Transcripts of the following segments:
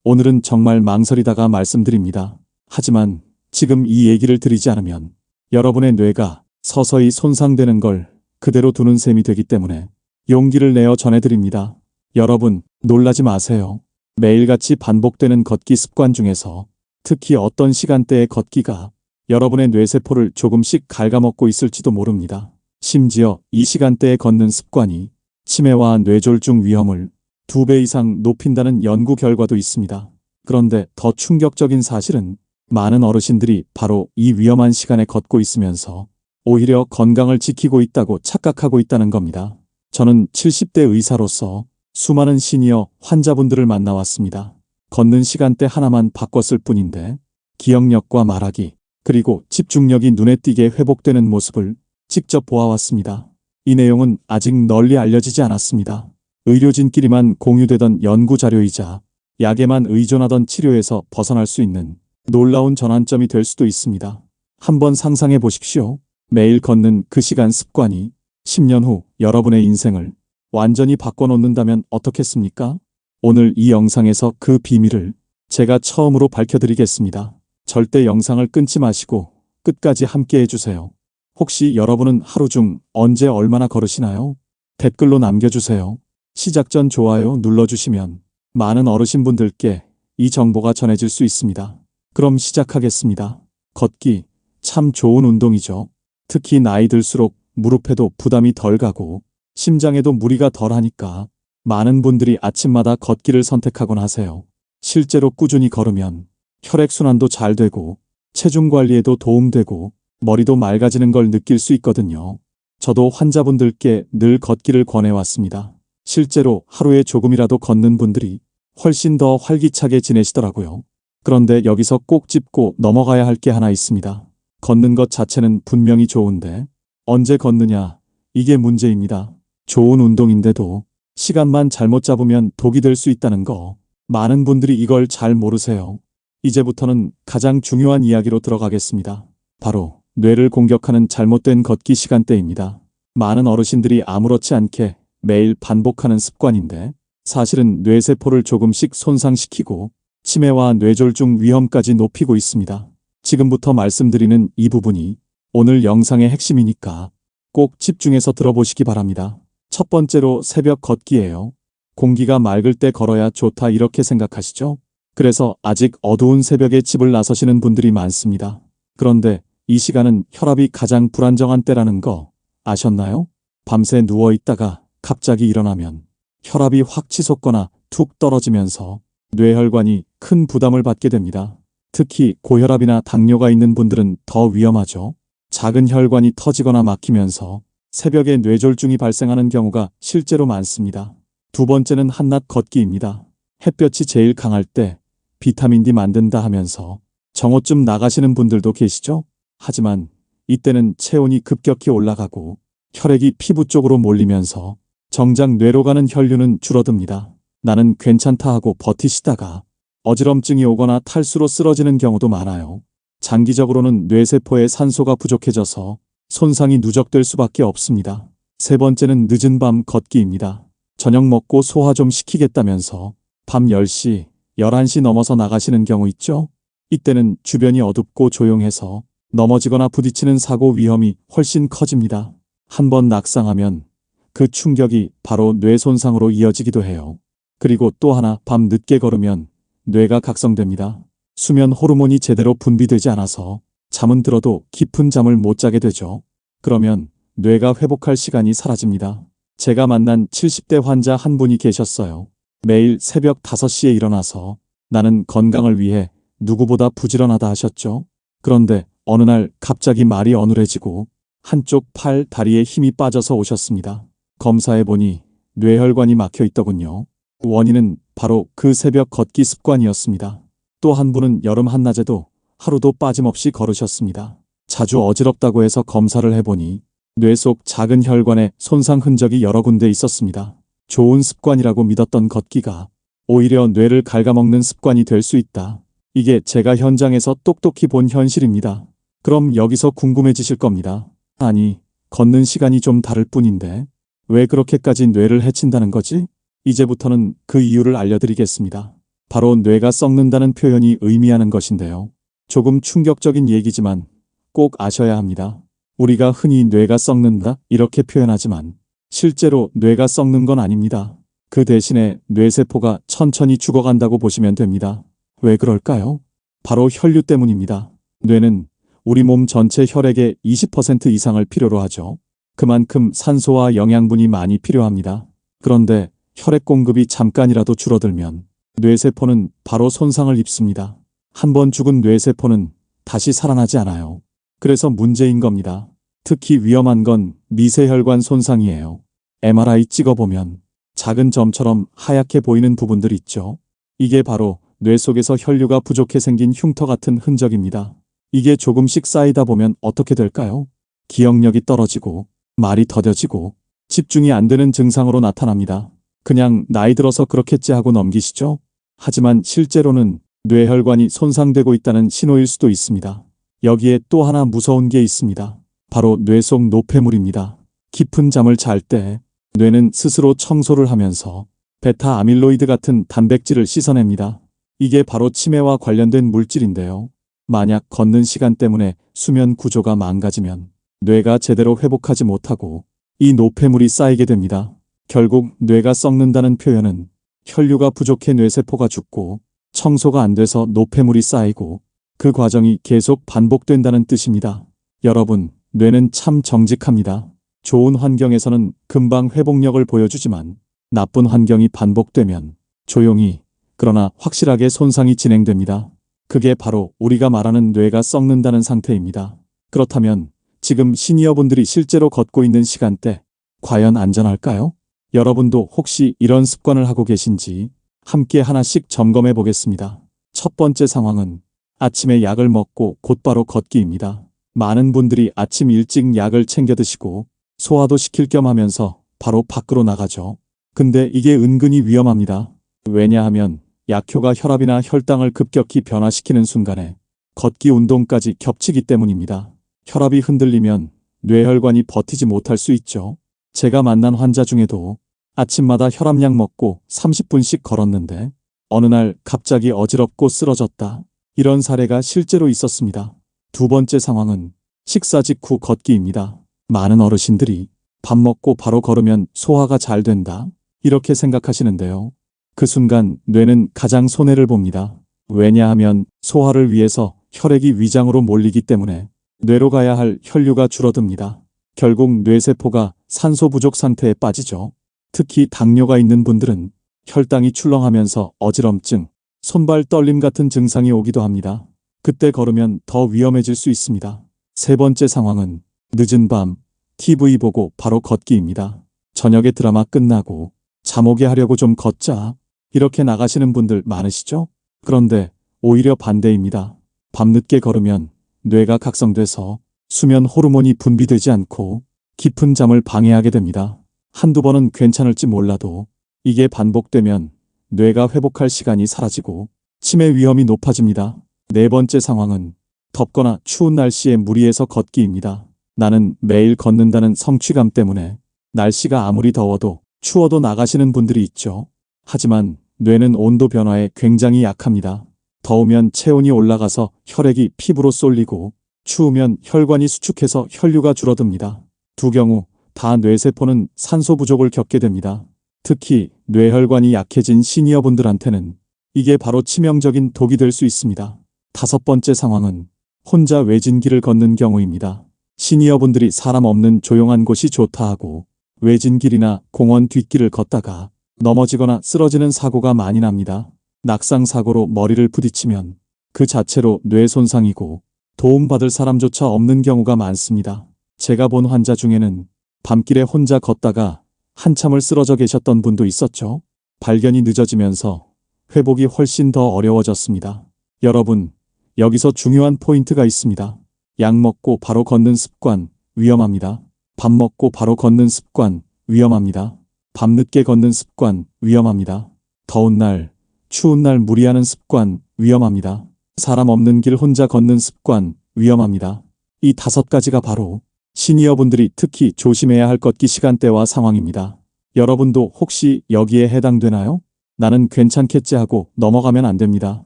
오늘은 정말 망설이다가 말씀드립니다. 하지만 지금 이 얘기를 드리지 않으면 여러분의 뇌가 서서히 손상되는 걸 그대로 두는 셈이 되기 때문에 용기를 내어 전해드립니다. 여러분, 놀라지 마세요. 매일같이 반복되는 걷기 습관 중에서 특히 어떤 시간대의 걷기가 여러분의 뇌세포를 조금씩 갉아먹고 있을지도 모릅니다. 심지어 이 시간대에 걷는 습관이 치매와 뇌졸중 위험을 2배 이상 높인다는 연구 결과도 있습니다. 그런데 더 충격적인 사실은 많은 어르신들이 바로 이 위험한 시간에 걷고 있으면서 오히려 건강을 지키고 있다고 착각하고 있다는 겁니다. 저는 70대 의사로서 수많은 시니어 환자분들을 만나왔습니다. 걷는 시간대 하나만 바꿨을 뿐인데 기억력과 말하기 그리고 집중력이 눈에 띄게 회복되는 모습을 직접 보아왔습니다. 이 내용은 아직 널리 알려지지 않았습니다. 의료진끼리만 공유되던 연구 자료이자 약에만 의존하던 치료에서 벗어날 수 있는 놀라운 전환점이 될 수도 있습니다. 한번 상상해 보십시오. 매일 걷는 그 시간 습관이 10년 후 여러분의 인생을 완전히 바꿔놓는다면 어떻겠습니까? 오늘 이 영상에서 그 비밀을 제가 처음으로 밝혀드리겠습니다. 절대 영상을 끊지 마시고 끝까지 함께 해주세요. 혹시 여러분은 하루 중 언제 얼마나 걸으시나요? 댓글로 남겨주세요. 시작 전 좋아요 눌러주시면 많은 어르신분들께 이 정보가 전해질 수 있습니다. 그럼 시작하겠습니다. 걷기 참 좋은 운동이죠. 특히 나이 들수록 무릎에도 부담이 덜 가고 심장에도 무리가 덜 하니까 많은 분들이 아침마다 걷기를 선택하곤 하세요. 실제로 꾸준히 걸으면 혈액순환도 잘 되고 체중 관리에도 도움되고 머리도 맑아지는 걸 느낄 수 있거든요. 저도 환자분들께 늘 걷기를 권해왔습니다. 실제로 하루에 조금이라도 걷는 분들이 훨씬 더 활기차게 지내시더라고요. 그런데 여기서 꼭 짚고 넘어가야 할 게 하나 있습니다. 걷는 것 자체는 분명히 좋은데 언제 걷느냐, 이게 문제입니다. 좋은 운동인데도 시간만 잘못 잡으면 독이 될 수 있다는 거, 많은 분들이 이걸 잘 모르세요. 이제부터는 가장 중요한 이야기로 들어가겠습니다. 바로 뇌를 공격하는 잘못된 걷기 시간대입니다. 많은 어르신들이 아무렇지 않게 매일 반복하는 습관인데 사실은 뇌세포를 조금씩 손상시키고 치매와 뇌졸중 위험까지 높이고 있습니다. 지금부터 말씀드리는 이 부분이 오늘 영상의 핵심이니까 꼭 집중해서 들어보시기 바랍니다. 첫 번째로 새벽 걷기예요. 공기가 맑을 때 걸어야 좋다 이렇게 생각하시죠? 그래서 아직 어두운 새벽에 집을 나서시는 분들이 많습니다. 그런데 이 시간은 혈압이 가장 불안정한 때라는 거 아셨나요? 밤새 누워 있다가 갑자기 일어나면 혈압이 확 치솟거나 툭 떨어지면서 뇌혈관이 큰 부담을 받게 됩니다. 특히 고혈압이나 당뇨가 있는 분들은 더 위험하죠. 작은 혈관이 터지거나 막히면서 새벽에 뇌졸중이 발생하는 경우가 실제로 많습니다. 두 번째는 한낮 걷기입니다. 햇볕이 제일 강할 때 비타민 D 만든다 하면서 정오쯤 나가시는 분들도 계시죠? 하지만 이때는 체온이 급격히 올라가고 혈액이 피부 쪽으로 몰리면서 정작 뇌로 가는 혈류는 줄어듭니다. 나는 괜찮다 하고 버티시다가 어지럼증이 오거나 탈수로 쓰러지는 경우도 많아요. 장기적으로는 뇌세포에 산소가 부족해져서 손상이 누적될 수밖에 없습니다. 세 번째는 늦은 밤 걷기입니다. 저녁 먹고 소화 좀 시키겠다면서 밤 10시, 11시 넘어서 나가시는 경우 있죠? 이때는 주변이 어둡고 조용해서 넘어지거나 부딪히는 사고 위험이 훨씬 커집니다. 한번 낙상하면 그 충격이 바로 뇌 손상으로 이어지기도 해요. 그리고 또 하나, 밤 늦게 걸으면 뇌가 각성됩니다. 수면 호르몬이 제대로 분비되지 않아서 잠은 들어도 깊은 잠을 못 자게 되죠. 그러면 뇌가 회복할 시간이 사라집니다. 제가 만난 70대 환자 한 분이 계셨어요. 매일 새벽 5시에 일어나서 나는 건강을 위해 누구보다 부지런하다 하셨죠. 그런데 어느 날 갑자기 말이 어눌해지고 한쪽 팔, 다리에 힘이 빠져서 오셨습니다. 검사해보니 뇌혈관이 막혀 있더군요. 원인은 바로 그 새벽 걷기 습관이었습니다. 또 한 분은 여름 한낮에도 하루도 빠짐없이 걸으셨습니다. 자주 어지럽다고 해서 검사를 해보니 뇌 속 작은 혈관에 손상 흔적이 여러 군데 있었습니다. 좋은 습관이라고 믿었던 걷기가 오히려 뇌를 갉아먹는 습관이 될 수 있다. 이게 제가 현장에서 똑똑히 본 현실입니다. 그럼 여기서 궁금해지실 겁니다. 아니, 걷는 시간이 좀 다를 뿐인데 왜 그렇게까지 뇌를 해친다는 거지? 이제부터는 그 이유를 알려드리겠습니다. 바로 뇌가 썩는다는 표현이 의미하는 것인데요. 조금 충격적인 얘기지만 꼭 아셔야 합니다. 우리가 흔히 뇌가 썩는다 이렇게 표현하지만 실제로 뇌가 썩는 건 아닙니다. 그 대신에 뇌세포가 천천히 죽어간다고 보시면 됩니다. 왜 그럴까요? 바로 혈류 때문입니다. 뇌는 우리 몸 전체 혈액의 20% 이상을 필요로 하죠. 그만큼 산소와 영양분이 많이 필요합니다. 그런데 혈액 공급이 잠깐이라도 줄어들면 뇌세포는 바로 손상을 입습니다. 한번 죽은 뇌세포는 다시 살아나지 않아요. 그래서 문제인 겁니다. 특히 위험한 건 미세혈관 손상이에요. MRI 찍어보면 작은 점처럼 하얗게 보이는 부분들 있죠. 이게 바로 뇌 속에서 혈류가 부족해 생긴 흉터 같은 흔적입니다. 이게 조금씩 쌓이다 보면 어떻게 될까요? 기억력이 떨어지고 말이 더뎌지고 집중이 안 되는 증상으로 나타납니다. 그냥 나이 들어서 그렇겠지 하고 넘기시죠? 하지만 실제로는 뇌혈관이 손상되고 있다는 신호일 수도 있습니다. 여기에 또 하나 무서운 게 있습니다. 바로 뇌 속 노폐물입니다. 깊은 잠을 잘 때 뇌는 스스로 청소를 하면서 베타 아밀로이드 같은 단백질을 씻어냅니다. 이게 바로 치매와 관련된 물질인데요. 만약 걷는 시간 때문에 수면 구조가 망가지면 뇌가 제대로 회복하지 못하고 이 노폐물이 쌓이게 됩니다. 결국 뇌가 썩는다는 표현은 혈류가 부족해 뇌세포가 죽고 청소가 안 돼서 노폐물이 쌓이고 그 과정이 계속 반복된다는 뜻입니다. 여러분, 뇌는 참 정직합니다. 좋은 환경에서는 금방 회복력을 보여주지만 나쁜 환경이 반복되면 조용히 그러나 확실하게 손상이 진행됩니다. 그게 바로 우리가 말하는 뇌가 썩는다는 상태입니다. 그렇다면 지금 시니어분들이 실제로 걷고 있는 시간대 과연 안전할까요? 여러분도 혹시 이런 습관을 하고 계신지 함께 하나씩 점검해 보겠습니다. 첫 번째 상황은 아침에 약을 먹고 곧바로 걷기입니다. 많은 분들이 아침 일찍 약을 챙겨 드시고 소화도 시킬 겸 하면서 바로 밖으로 나가죠. 근데 이게 은근히 위험합니다. 왜냐하면 약효가 혈압이나 혈당을 급격히 변화시키는 순간에 걷기 운동까지 겹치기 때문입니다. 혈압이 흔들리면 뇌혈관이 버티지 못할 수 있죠. 제가 만난 환자 중에도 아침마다 혈압약 먹고 30분씩 걸었는데 어느 날 갑자기 어지럽고 쓰러졌다. 이런 사례가 실제로 있었습니다. 두 번째 상황은 식사 직후 걷기입니다. 많은 어르신들이 밥 먹고 바로 걸으면 소화가 잘 된다. 이렇게 생각하시는데요. 그 순간 뇌는 가장 손해를 봅니다. 왜냐하면 소화를 위해서 혈액이 위장으로 몰리기 때문에 뇌로 가야 할 혈류가 줄어듭니다. 결국 뇌세포가 산소 부족 상태에 빠지죠. 특히 당뇨가 있는 분들은 혈당이 출렁하면서 어지럼증, 손발 떨림 같은 증상이 오기도 합니다. 그때 걸으면 더 위험해질 수 있습니다. 세 번째 상황은 늦은 밤 TV 보고 바로 걷기입니다. 저녁에 드라마 끝나고 잠 오게 하려고 좀 걷자. 이렇게 나가시는 분들 많으시죠? 그런데 오히려 반대입니다. 밤늦게 걸으면 뇌가 각성돼서 수면 호르몬이 분비되지 않고 깊은 잠을 방해하게 됩니다. 한두 번은 괜찮을지 몰라도 이게 반복되면 뇌가 회복할 시간이 사라지고 치매 위험이 높아집니다. 네 번째 상황은 덥거나 추운 날씨에 무리해서 걷기입니다. 나는 매일 걷는다는 성취감 때문에 날씨가 아무리 더워도 추워도 나가시는 분들이 있죠. 하지만 뇌는 온도 변화에 굉장히 약합니다. 더우면 체온이 올라가서 혈액이 피부로 쏠리고 추우면 혈관이 수축해서 혈류가 줄어듭니다. 두 경우 다 뇌세포는 산소 부족을 겪게 됩니다. 특히 뇌혈관이 약해진 시니어분들한테는 이게 바로 치명적인 독이 될 수 있습니다. 다섯 번째 상황은 혼자 외진 길을 걷는 경우입니다. 시니어분들이 사람 없는 조용한 곳이 좋다 하고 외진 길이나 공원 뒷길을 걷다가 넘어지거나 쓰러지는 사고가 많이 납니다. 낙상사고로 머리를 부딪히면 그 자체로 뇌 손상이고 도움받을 사람조차 없는 경우가 많습니다. 제가 본 환자 중에는 밤길에 혼자 걷다가 한참을 쓰러져 계셨던 분도 있었죠. 발견이 늦어지면서 회복이 훨씬 더 어려워졌습니다. 여러분, 여기서 중요한 포인트가 있습니다. 약 먹고 바로 걷는 습관, 위험합니다. 밥 먹고 바로 걷는 습관, 위험합니다. 밤늦게 걷는 습관, 위험합니다. 더운 날, 추운 날 무리하는 습관, 위험합니다. 사람 없는 길 혼자 걷는 습관, 위험합니다. 이 5가지가 바로 시니어분들이 특히 조심해야 할 걷기 시간대와 상황입니다. 여러분도 혹시 여기에 해당되나요? 나는 괜찮겠지 하고 넘어가면 안 됩니다.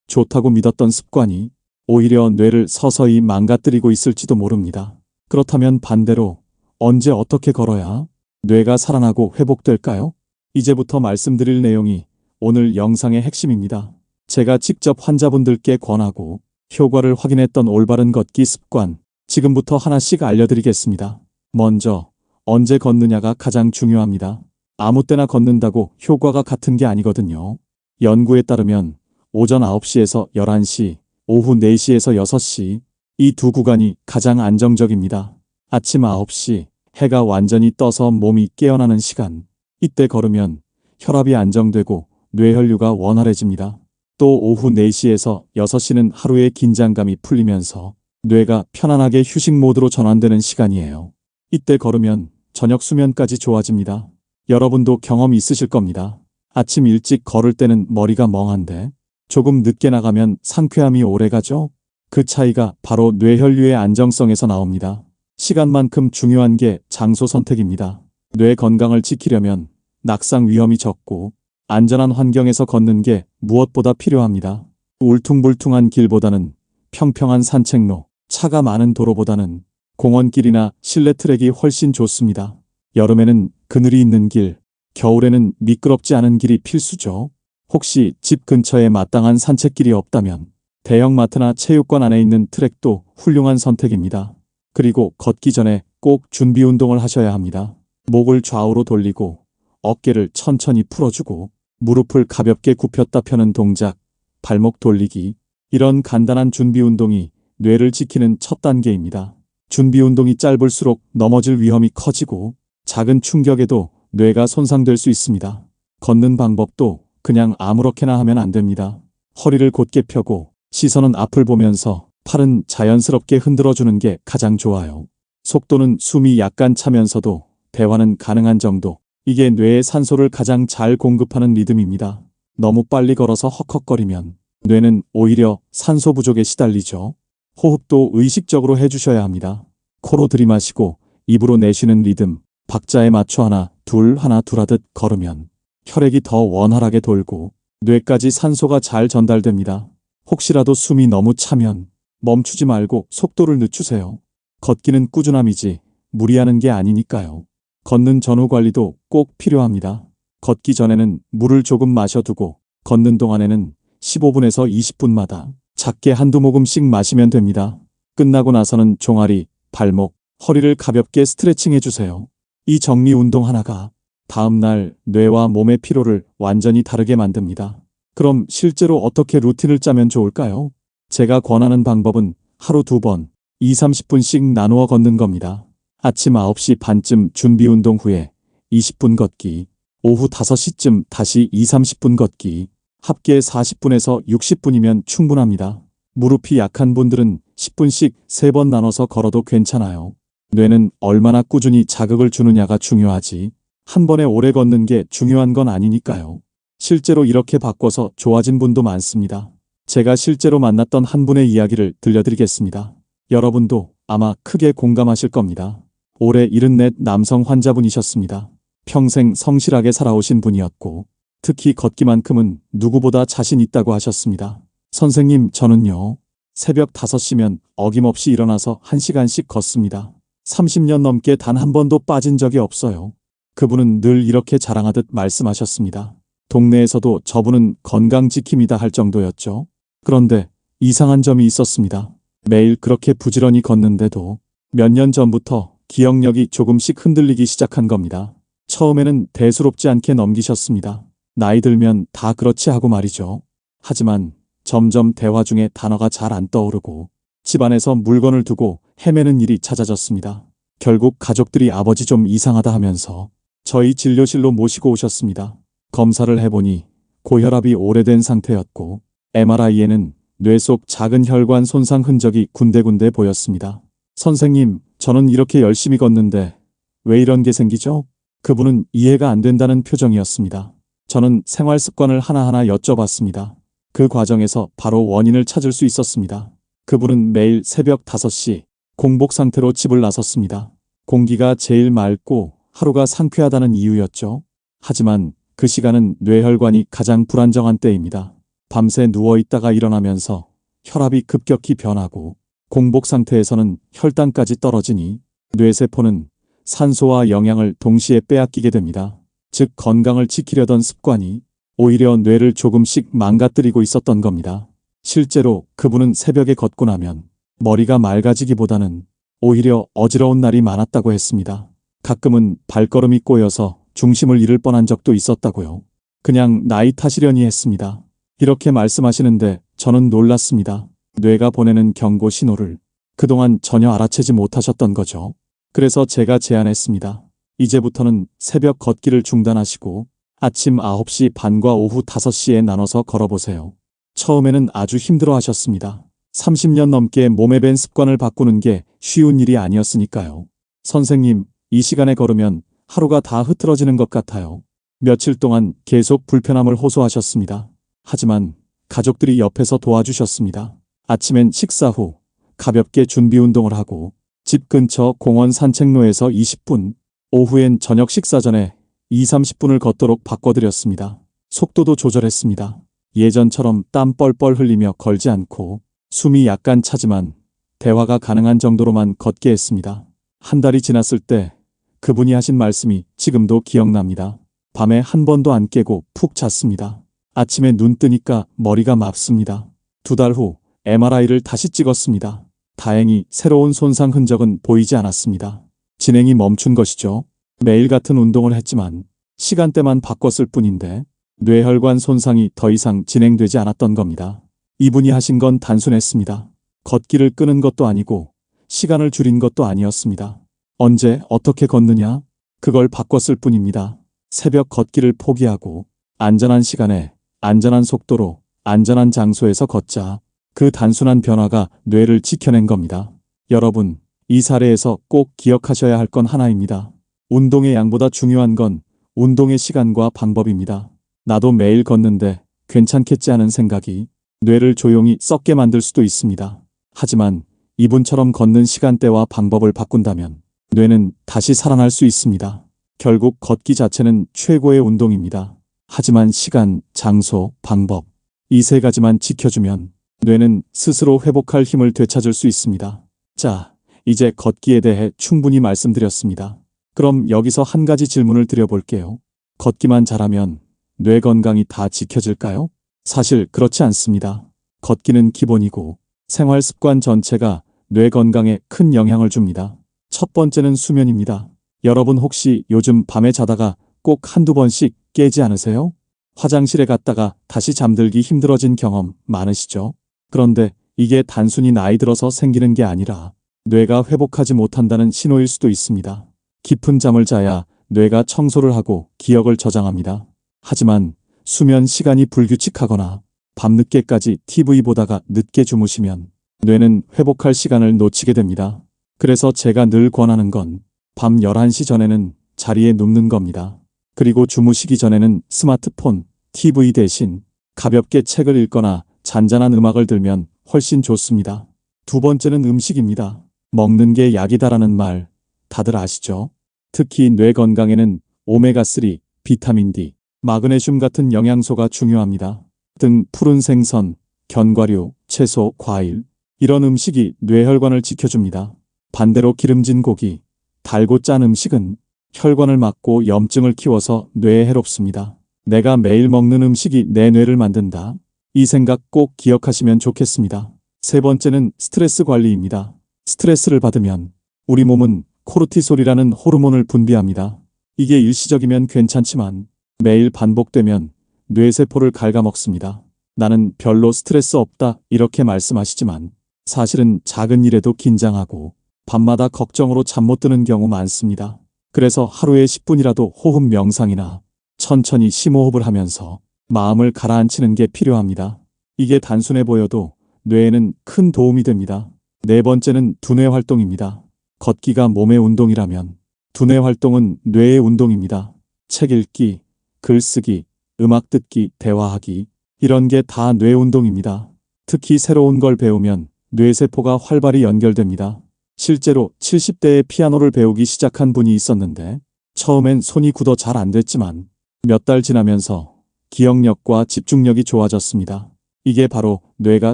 좋다고 믿었던 습관이 오히려 뇌를 서서히 망가뜨리고 있을지도 모릅니다. 그렇다면 반대로 언제 어떻게 걸어야 뇌가 살아나고 회복될까요? 이제부터 말씀드릴 내용이 오늘 영상의 핵심입니다. 제가 직접 환자분들께 권하고 효과를 확인했던 올바른 걷기 습관, 지금부터 하나씩 알려드리겠습니다. 먼저, 언제 걷느냐가 가장 중요합니다. 아무 때나 걷는다고 효과가 같은 게 아니거든요. 연구에 따르면 오전 9시에서 11시, 오후 4시에서 6시, 이 두 구간이 가장 안정적입니다. 아침 9시, 해가 완전히 떠서 몸이 깨어나는 시간. 이때 걸으면 혈압이 안정되고 뇌혈류가 원활해집니다. 또 오후 4시에서 6시는 하루의 긴장감이 풀리면서 뇌가 편안하게 휴식 모드로 전환되는 시간이에요. 이때 걸으면 저녁 수면까지 좋아집니다. 여러분도 경험 있으실 겁니다. 아침 일찍 걸을 때는 머리가 멍한데 조금 늦게 나가면 상쾌함이 오래가죠? 그 차이가 바로 뇌혈류의 안정성에서 나옵니다. 시간만큼 중요한 게 장소 선택입니다. 뇌 건강을 지키려면 낙상 위험이 적고 안전한 환경에서 걷는 게 무엇보다 필요합니다. 울퉁불퉁한 길보다는 평평한 산책로, 차가 많은 도로보다는 공원길이나 실내 트랙이 훨씬 좋습니다. 여름에는 그늘이 있는 길, 겨울에는 미끄럽지 않은 길이 필수죠. 혹시 집 근처에 마땅한 산책길이 없다면 대형마트나 체육관 안에 있는 트랙도 훌륭한 선택입니다. 그리고 걷기 전에 꼭 준비 운동을 하셔야 합니다. 목을 좌우로 돌리고 어깨를 천천히 풀어주고 무릎을 가볍게 굽혔다 펴는 동작, 발목 돌리기, 이런 간단한 준비 운동이 뇌를 지키는 첫 단계입니다. 준비 운동이 짧을수록 넘어질 위험이 커지고 작은 충격에도 뇌가 손상될 수 있습니다. 걷는 방법도 그냥 아무렇게나 하면 안 됩니다. 허리를 곧게 펴고 시선은 앞을 보면서 팔은 자연스럽게 흔들어주는 게 가장 좋아요. 속도는 숨이 약간 차면서도 대화는 가능한 정도. 이게 뇌에 산소를 가장 잘 공급하는 리듬입니다. 너무 빨리 걸어서 헉헉거리면 뇌는 오히려 산소 부족에 시달리죠. 호흡도 의식적으로 해주셔야 합니다. 코로 들이마시고 입으로 내쉬는 리듬, 박자에 맞춰 하나, 둘 하듯 걸으면 혈액이 더 원활하게 돌고 뇌까지 산소가 잘 전달됩니다. 혹시라도 숨이 너무 차면 멈추지 말고 속도를 늦추세요. 걷기는 꾸준함이지 무리하는 게 아니니까요. 걷는 전후 관리도 꼭 필요합니다. 걷기 전에는 물을 조금 마셔두고 걷는 동안에는 15분에서 20분마다 작게 한두 모금씩 마시면 됩니다. 끝나고 나서는 종아리, 발목, 허리를 가볍게 스트레칭 해주세요. 이 정리 운동 하나가 다음날 뇌와 몸의 피로를 완전히 다르게 만듭니다. 그럼 실제로 어떻게 루틴을 짜면 좋을까요? 제가 권하는 방법은 하루 2번, 20-30분씩 나누어 걷는 겁니다. 아침 9시 반쯤 준비 운동 후에 20분 걷기, 오후 5시쯤 다시 20-30분 걷기, 합계 40분에서 60분이면 충분합니다. 무릎이 약한 분들은 10분씩 3번 나눠서 걸어도 괜찮아요. 뇌는 얼마나 꾸준히 자극을 주느냐가 중요하지 한 번에 오래 걷는 게 중요한 건 아니니까요. 실제로 이렇게 바꿔서 좋아진 분도 많습니다. 제가 실제로 만났던 한 분의 이야기를 들려드리겠습니다. 여러분도 아마 크게 공감하실 겁니다. 올해 74 남성 환자분이셨습니다. 평생 성실하게 살아오신 분이었고 특히 걷기만큼은 누구보다 자신 있다고 하셨습니다. 선생님, 저는요. 새벽 5시면 어김없이 일어나서 1시간씩 걷습니다. 30년 넘게 단 한 번도 빠진 적이 없어요. 그분은 늘 이렇게 자랑하듯 말씀하셨습니다. 동네에서도 저분은 건강지킴이다 할 정도였죠. 그런데 이상한 점이 있었습니다. 매일 그렇게 부지런히 걷는데도 몇 년 전부터 기억력이 조금씩 흔들리기 시작한 겁니다. 처음에는 대수롭지 않게 넘기셨습니다. 나이 들면 다 그렇지 하고 말이죠. 하지만 점점 대화 중에 단어가 잘 안 떠오르고 집안에서 물건을 두고 헤매는 일이 잦아졌습니다. 결국 가족들이 아버지 좀 이상하다 하면서 저희 진료실로 모시고 오셨습니다. 검사를 해보니 고혈압이 오래된 상태였고 MRI에는 뇌 속 작은 혈관 손상 흔적이 군데군데 보였습니다. 선생님, 저는 이렇게 열심히 걷는데 왜 이런 게 생기죠? 그분은 이해가 안 된다는 표정이었습니다. 저는 생활 습관을 하나하나 여쭤봤습니다. 그 과정에서 바로 원인을 찾을 수 있었습니다. 그분은 매일 새벽 5시 공복 상태로 집을 나섰습니다. 공기가 제일 맑고 하루가 상쾌하다는 이유였죠. 하지만 그 시간은 뇌혈관이 가장 불안정한 때입니다. 밤새 누워있다가 일어나면서 혈압이 급격히 변하고 공복 상태에서는 혈당까지 떨어지니 뇌세포는 산소와 영양을 동시에 빼앗기게 됩니다. 즉 건강을 지키려던 습관이 오히려 뇌를 조금씩 망가뜨리고 있었던 겁니다. 실제로 그분은 새벽에 걷고 나면 머리가 맑아지기보다는 오히려 어지러운 날이 많았다고 했습니다. 가끔은 발걸음이 꼬여서 중심을 잃을 뻔한 적도 있었다고요. 그냥 나이 탓이려니 했습니다. 이렇게 말씀하시는데 저는 놀랐습니다. 뇌가 보내는 경고 신호를 그동안 전혀 알아채지 못하셨던 거죠. 그래서 제가 제안했습니다. 이제부터는 새벽 걷기를 중단하시고 아침 9시 반과 오후 5시에 나눠서 걸어보세요. 처음에는 아주 힘들어 하셨습니다. 30년 넘게 몸에 밴 습관을 바꾸는 게 쉬운 일이 아니었으니까요. 선생님, 이 시간에 걸으면 하루가 다 흐트러지는 것 같아요. 며칠 동안 계속 불편함을 호소하셨습니다. 하지만 가족들이 옆에서 도와주셨습니다. 아침엔 식사 후 가볍게 준비 운동을 하고 집 근처 공원 산책로에서 20분, 오후엔 저녁 식사 전에 20-30분을 걷도록 바꿔드렸습니다. 속도도 조절했습니다. 예전처럼 땀 뻘뻘 흘리며 걸지 않고 숨이 약간 차지만 대화가 가능한 정도로만 걷게 했습니다. 한 달이 지났을 때 그분이 하신 말씀이 지금도 기억납니다. 밤에 한 번도 안 깨고 푹 잤습니다. 아침에 눈 뜨니까 머리가 맙습니다. 2달 후 MRI를 다시 찍었습니다. 다행히 새로운 손상 흔적은 보이지 않았습니다. 진행이 멈춘 것이죠. 매일 같은 운동을 했지만 시간대만 바꿨을 뿐인데 뇌혈관 손상이 더 이상 진행되지 않았던 겁니다. 이분이 하신 건 단순했습니다. 걷기를 끄는 것도 아니고 시간을 줄인 것도 아니었습니다. 언제 어떻게 걷느냐? 그걸 바꿨을 뿐입니다. 새벽 걷기를 포기하고 안전한 시간에 안전한 속도로 안전한 장소에서 걷자. 그 단순한 변화가 뇌를 지켜낸 겁니다. 여러분, 이 사례에서 꼭 기억하셔야 할 건 하나입니다. 운동의 양보다 중요한 건 운동의 시간과 방법입니다. 나도 매일 걷는데 괜찮겠지 하는 생각이 뇌를 조용히 썩게 만들 수도 있습니다. 하지만 이분처럼 걷는 시간대와 방법을 바꾼다면 뇌는 다시 살아날 수 있습니다. 결국 걷기 자체는 최고의 운동입니다. 하지만 시간, 장소, 방법, 이 세 가지만 지켜주면 뇌는 스스로 회복할 힘을 되찾을 수 있습니다. 자, 이제 걷기에 대해 충분히 말씀드렸습니다. 그럼 여기서 한 가지 질문을 드려볼게요. 걷기만 잘하면 뇌 건강이 다 지켜질까요? 사실 그렇지 않습니다. 걷기는 기본이고 생활 습관 전체가 뇌 건강에 큰 영향을 줍니다. 첫 번째는 수면입니다. 여러분 혹시 요즘 밤에 자다가 꼭 한두 번씩 깨지 않으세요? 화장실에 갔다가 다시 잠들기 힘들어진 경험 많으시죠? 그런데 이게 단순히 나이 들어서 생기는 게 아니라 뇌가 회복하지 못한다는 신호일 수도 있습니다. 깊은 잠을 자야 뇌가 청소를 하고 기억을 저장합니다. 하지만 수면 시간이 불규칙하거나 밤늦게까지 TV 보다가 늦게 주무시면 뇌는 회복할 시간을 놓치게 됩니다. 그래서 제가 늘 권하는 건 밤 11시 전에는 자리에 눕는 겁니다. 그리고 주무시기 전에는 스마트폰, TV 대신 가볍게 책을 읽거나 잔잔한 음악을 들면 훨씬 좋습니다. 두 번째는 음식입니다. 먹는 게 약이다라는 말 다들 아시죠? 특히 뇌 건강에는 오메가3, 비타민 D, 마그네슘 같은 영양소가 중요합니다. 등 푸른 생선, 견과류, 채소, 과일 이런 음식이 뇌혈관을 지켜줍니다. 반대로 기름진 고기, 달고 짠 음식은 혈관을 막고 염증을 키워서 뇌에 해롭습니다. 내가 매일 먹는 음식이 내 뇌를 만든다. 이 생각 꼭 기억하시면 좋겠습니다. 세 번째는 스트레스 관리입니다. 스트레스를 받으면 우리 몸은 코르티솔이라는 호르몬을 분비합니다. 이게 일시적이면 괜찮지만 매일 반복되면 뇌세포를 갉아먹습니다. 나는 별로 스트레스 없다 이렇게 말씀하시지만 사실은 작은 일에도 긴장하고 밤마다 걱정으로 잠 못 드는 경우 많습니다. 그래서 하루에 10분이라도 호흡 명상이나 천천히 심호흡을 하면서 마음을 가라앉히는 게 필요합니다. 이게 단순해 보여도 뇌에는 큰 도움이 됩니다. 네 번째는 두뇌 활동입니다. 걷기가 몸의 운동이라면 두뇌 활동은 뇌의 운동입니다. 책 읽기, 글쓰기, 음악 듣기, 대화하기 이런 게 다 뇌 운동입니다. 특히 새로운 걸 배우면 뇌세포가 활발히 연결됩니다. 실제로 70대에 피아노를 배우기 시작한 분이 있었는데 처음엔 손이 굳어 잘 안 됐지만 몇 달 지나면서 기억력과 집중력이 좋아졌습니다. 이게 바로 뇌가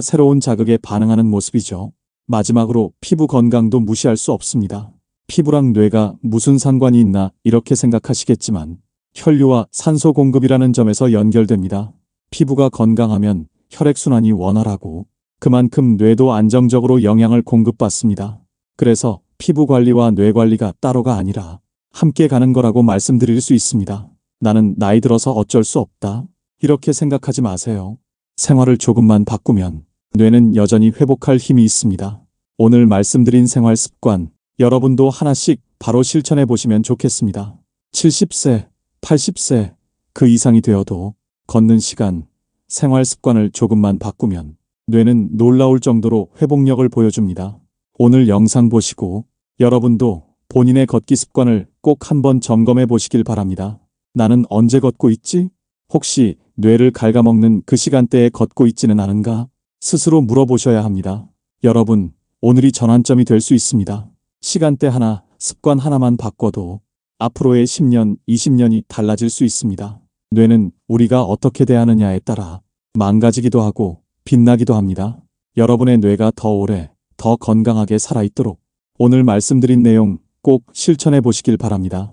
새로운 자극에 반응하는 모습이죠. 마지막으로 피부 건강도 무시할 수 없습니다. 피부랑 뇌가 무슨 상관이 있나 이렇게 생각하시겠지만 혈류와 산소 공급이라는 점에서 연결됩니다. 피부가 건강하면 혈액순환이 원활하고 그만큼 뇌도 안정적으로 영양을 공급받습니다. 그래서 피부 관리와 뇌 관리가 따로가 아니라 함께 가는 거라고 말씀드릴 수 있습니다. 나는 나이 들어서 어쩔 수 없다. 이렇게 생각하지 마세요. 생활을 조금만 바꾸면 뇌는 여전히 회복할 힘이 있습니다. 오늘 말씀드린 생활 습관, 여러분도 하나씩 바로 실천해 보시면 좋겠습니다. 70세, 80세, 그 이상이 되어도 걷는 시간, 생활 습관을 조금만 바꾸면 뇌는 놀라울 정도로 회복력을 보여줍니다. 오늘 영상 보시고 여러분도 본인의 걷기 습관을 꼭 한번 점검해 보시길 바랍니다. 나는 언제 걷고 있지? 혹시 뇌를 갉아먹는 그 시간대에 걷고 있지는 않은가? 스스로 물어보셔야 합니다. 여러분, 오늘이 전환점이 될 수 있습니다. 시간대 하나, 습관 하나만 바꿔도 앞으로의 10년, 20년이 달라질 수 있습니다. 뇌는 우리가 어떻게 대하느냐에 따라 망가지기도 하고 빛나기도 합니다. 여러분의 뇌가 더 오래, 더 건강하게 살아있도록 오늘 말씀드린 내용 꼭 실천해 보시길 바랍니다.